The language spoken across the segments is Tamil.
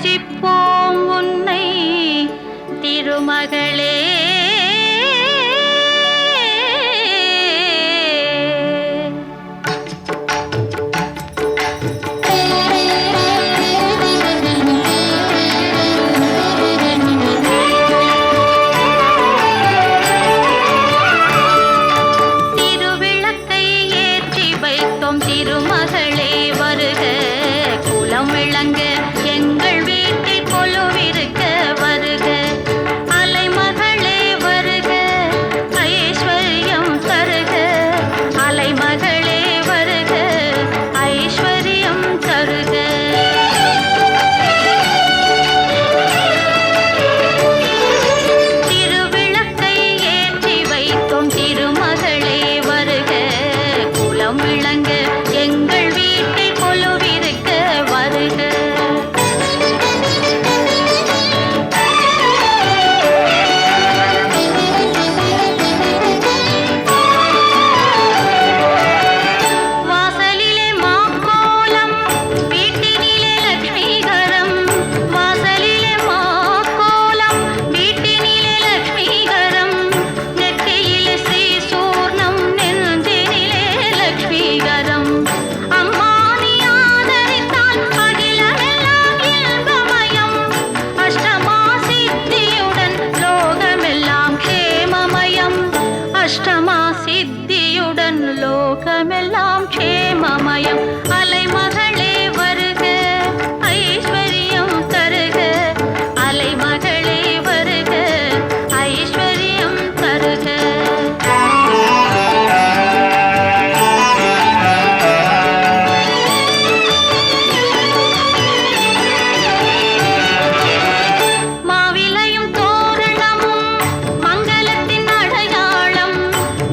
பூஜிப்போம் உன்னை திருமகளே. திருவிளக்கை ஏற்றி வைத்தோம் திருமகளே வருக. குலம் விளங்க எங்கள் வீட்டில் கொலுவிருக்க வருக. அலைமகளே வருக ஐஸ்வர்யம் தருக. அலைமகளே வருக ஐஸ்வர்யம் தருக. திருவிளக்கை ஏற்றி வைத்தோம் திருமகளே வருக. குலம் விளங்க எங்கள் வீட்டில் கொலுவிருக்க வருக. வாசலிலே மாக்கோலம் வீட்டினிலே லட்சுமிகரம். வாசலிலே மாக்கோலம் வீட்டினிலே லட்சுமிகரம். நெற்றியிலே ஸ்ரீ சூர்ணம் நெஞ்சினிலே லட்சுமிகரம். அம்மா நீ ஆதரித்தால் அகிலமெல்லாம் இன்பமயம். அஷ்டமா சித்தியுடன் லோகமெல்லாம் க்ஷேமமயம். அஷ்டமா சித்தியுடன் லோகமெல்லாம் க்ஷேமமயம். அலைமகளே வருக ஐஸ்வர்யம் தருக. அலைமகளே வருக ஐஸ்வர்யம் தருக. மாவிலையும் தோரணமும் மங்களத்தின் அடையாளம்.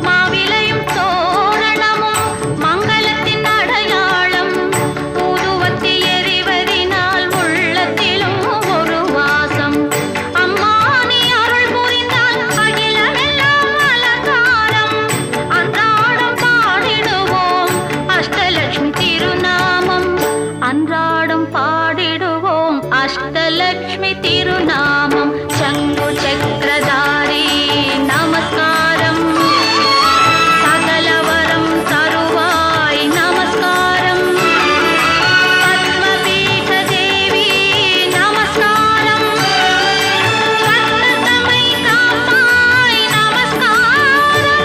மாவிலையும் தோரணமும் மங்களத்தின் அடையாளம். ஊதுவத்தி எரிவதினால் உள்ளத்திலும் ஒரு வாசம். அம்மா நீ அருள் புரிந்தால் அகிலமெல்லாம் அலங்காரம். அன்றாடம் பாடிடுவோம் அஷ்டலட்சுமி திருநாமம். அன்றாடம் பாடிடுவோம் அஷ்டலட்சுமி திருநாமம். சங்கு சக்கரதாரி நமஸ்காரம். சகலவரம் தருவாய் நமஸ்காரம். பத்மபீட தேவி நமஸ்காரம். பத்மதமை காப்பாய் நமஸ்காரம்.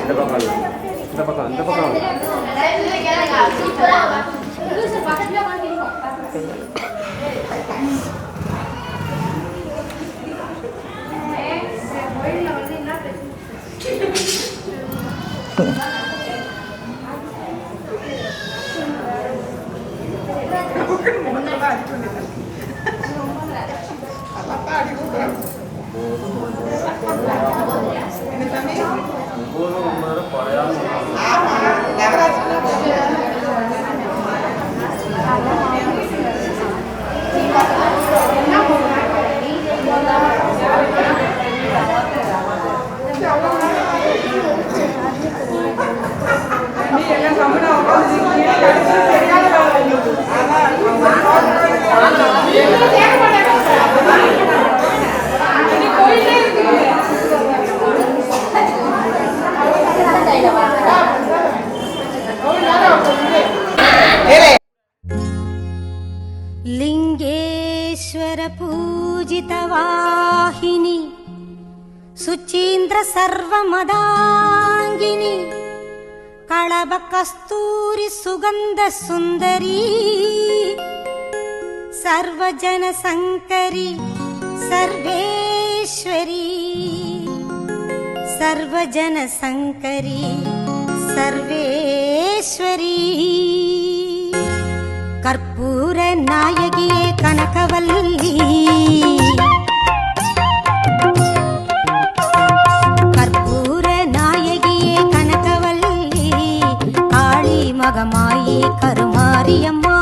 இந்த பக்கம் लिंगेश्वर पूजितवाहिनी सुचीन्द्र सर्वमदांगिनी कळभ कस्तूरी सुगंध सुंदरी सर्वजन संकरी सर्वेश्वरी सर्वजन संकरी सर्वेश्वरी கற்பூர நாயகியே கனகவல்லி, கற்பூர நாயகியே கனகவல்லி, காளி மகமாயி கருமாரியம்மா.